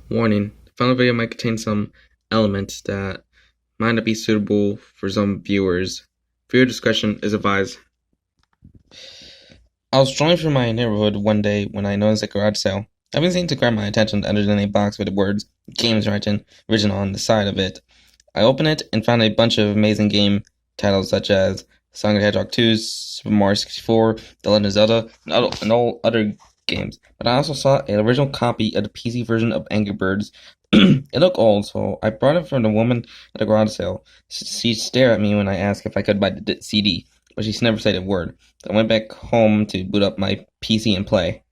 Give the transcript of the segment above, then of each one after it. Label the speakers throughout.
Speaker 1: Warning: the following video might contain some elements that might not be suitable for some viewers. Viewer discretion is advised. I was strolling through my neighborhood one day when I noticed a garage sale. Having seemed to grab my attention underneath a box with the words "Games" written on the side of it. I opened it and found a bunch of amazing game titles such as Sonic the Hedgehog 2, Super Mario 64, The Legend of Zelda, and all other games. But I also saw an original copy of the PC version of Angry Birds. It looked old, so I brought it from the woman at the garage sale. She stared at me when I asked if I could buy the CD, but she never said a word. I went back home to boot up my PC and play.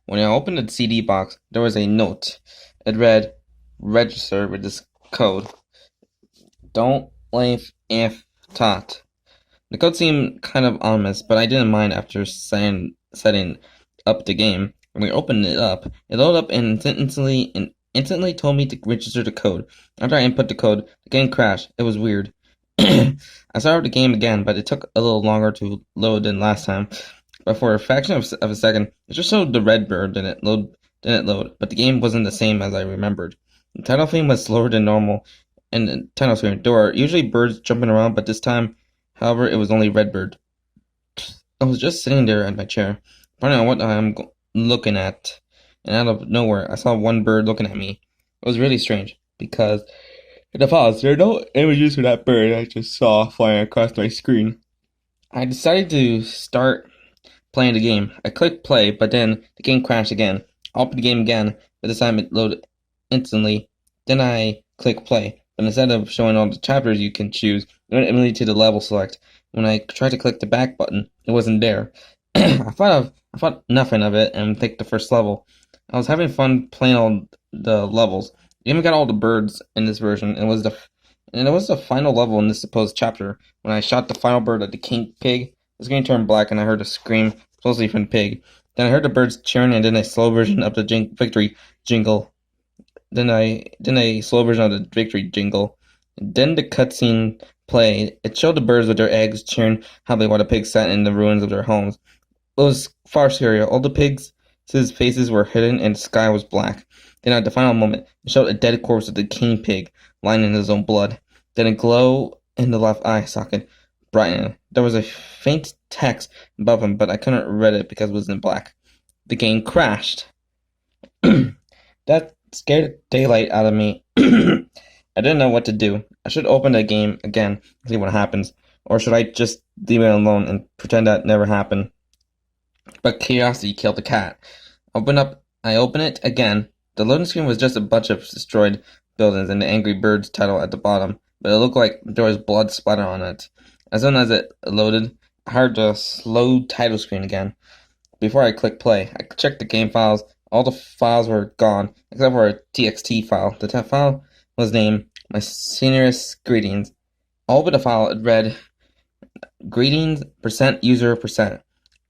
Speaker 1: When I opened the CD box, there was a note. It read, "Register with this code. Don't leave if taught." The code seemed kind of ominous, but I didn't mind after setting up the game. When we opened it up, it loaded up and instantly told me to register the code. After I input the code, the game crashed. It was weird. I started the game again, but it took a little longer to load than last time. But for a fraction of a second, it just showed the red bird didn't load, but the game wasn't the same as I remembered. The title theme was slower than normal, and the title screen. There were usually birds jumping around, but this time, however, it was only Redbird. I was just sitting there in my chair, wondering on what I'm looking at, and out of nowhere, I saw one bird looking at me. It was really strange, because in the pause, there are no images for that bird I just saw flying across my screen. I decided to start playing the game. I clicked play, but then the game crashed again. I opened the game again, but this time it loaded instantly. Then I clicked play, but instead of showing all the chapters you can choose, it went immediately to the level select. When I tried to click the back button, it wasn't there. I thought nothing of it and picked the first level. I was having fun playing all the levels. I even got all the birds in this version, and it was the final level in this supposed chapter. When I shot the final bird at the king pig, the screen turned black, and I heard a scream, supposedly from the pig. Then I heard the birds cheering, and then a slow version of the victory jingle. Then a slow version of the victory jingle. Then the cutscene played. It showed the birds with their eggs cheering happily while the pigs sat in the ruins of their homes. It was far scarier. All the pigs' faces were hidden and the sky was black. Then at the final moment, it showed a dead corpse of the king pig lying in his own blood. Then a glow in the left eye socket brightened. There was a faint text above him, but I couldn't read it because it was in black. The game crashed. That scared the daylight out of me. I didn't know what to do. I should open the game again and see what happens. Or should I just leave it alone and pretend that never happened? But curiosity killed the cat. I open it again. The loading screen was just a bunch of destroyed buildings and the Angry Birds title at the bottom, but it looked like there was blood splatter on it. As soon as it loaded, I heard the slow title screen again. Before I clicked play, I checked the game files. All the files were gone, except for a TXT file. The file was named My Senior's Greetings. All but the file, it read, "Greetings, %user %.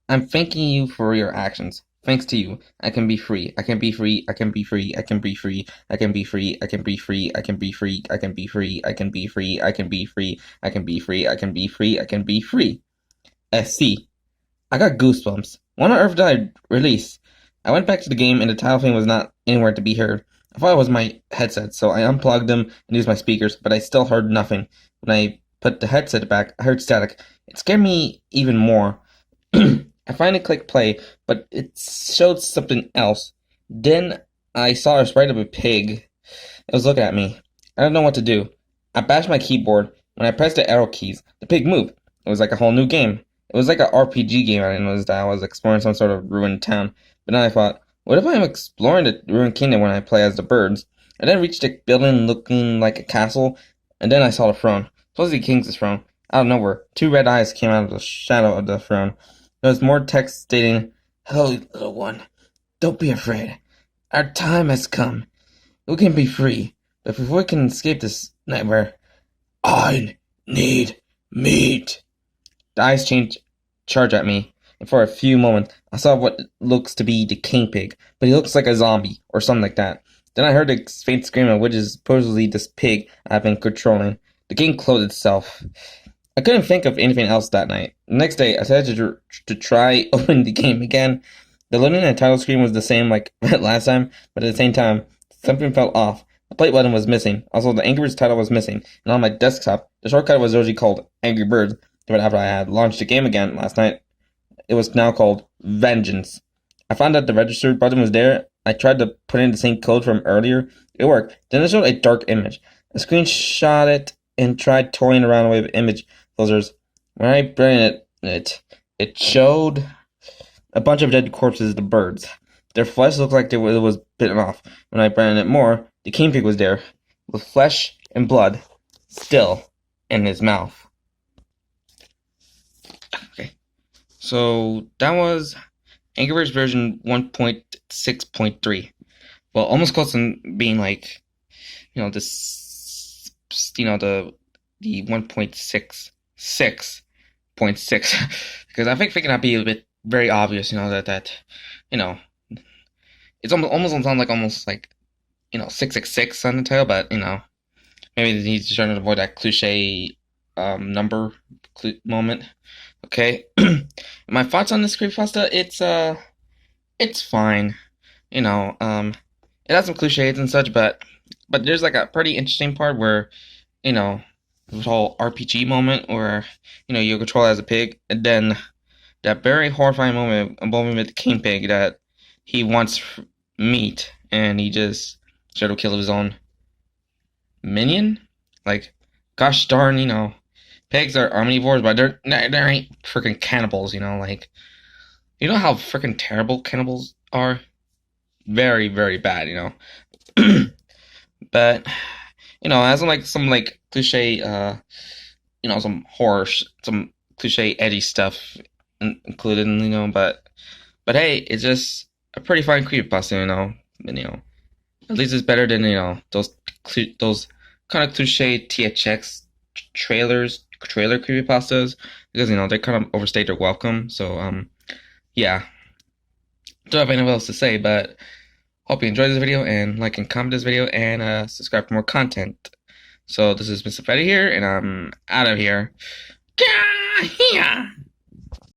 Speaker 1: I'm thanking you for your actions. Thanks to you, I can be free. I can be free. I can be free. I can be free. I can be free. I can be free. I can be free. I can be free. I can be free. I can be free. I can be free. I can be free. I can be free. SC. I got goosebumps. What on earth did I release? I went back to the game and the title thing was not anywhere to be heard. I thought it was my headset, so I unplugged them and used my speakers, but I still heard nothing. When I put the headset back, I heard static. It scared me even more. I finally clicked play, but it showed something else. Then I saw a sprite of a pig. It was looking at me. I didn't know what to do. I bashed my keyboard. When I pressed the arrow keys, the pig moved. It was like a whole new game. It was like an RPG game. I noticed that I was exploring some sort of ruined town. But then I thought, what if I'm exploring the ruined kingdom when I play as the birds? I then reached a building looking like a castle, and then I saw the throne. Supposedly the king's throne. Out of nowhere, two red eyes came out of the shadow of the throne. There was more text stating, "Hello, little one. Don't be afraid. Our time has come. We can be free. But before we can escape this nightmare, I need meat." The eyes charge at me, and for a few moments, I saw what looks to be the king pig, but he looks like a zombie, or something like that. Then I heard a faint scream of which is supposedly this pig I've been controlling. The game closed itself. I couldn't think of anything else that night. The next day, I decided to try opening the game again. The loading and title screen was the same like last time, but at the same time, Something fell off. The plate button was missing. Also, the Angry Birds title was missing. And on my desktop, the shortcut was originally called Angry Birds, but after I had launched the game again last night, it was now called Vengeance. I found that the register button was there. I tried to put in the same code from earlier. It worked. Then it showed a dark image. I screenshot it and tried toying around with image filters. When I printed it showed a bunch of dead corpses of the birds. Their flesh looked like it was bitten off. When I branded it more, the king pig was there, with flesh and blood still in his mouth. Okay, so that was Angry Birds version 1.6.3. Well, almost close to being like, this, the 1.66.6, because I think it might be a bit very obvious, that it's almost sounds like almost like 666 on the title, but maybe he's trying to avoid that cliche number moment. Okay, my thoughts on this creepypasta, it's fine. It has some cliches and such, but there's like a pretty interesting part where the whole RPG moment where you control as a pig, and then that very horrifying moment involving with the king pig that he wants meat and he just shadow kill his own minion. Like, gosh darn, pigs are omnivores, but they ain't freaking cannibals. Like, how freaking terrible cannibals are. Very, very bad. But as some like cliche, some horror, some cliche Eddie stuff included, but hey, it's just a pretty fine creepypasta, and at least it's better than those kind of cliche THX trailer creepypastas, because they kind of overstayed their welcome. So yeah, don't have anything else to say, but hope you enjoyed this video, and like and comment this video, and subscribe for more content. So this is Mr. Freddy here, and I'm out of here. Yeah.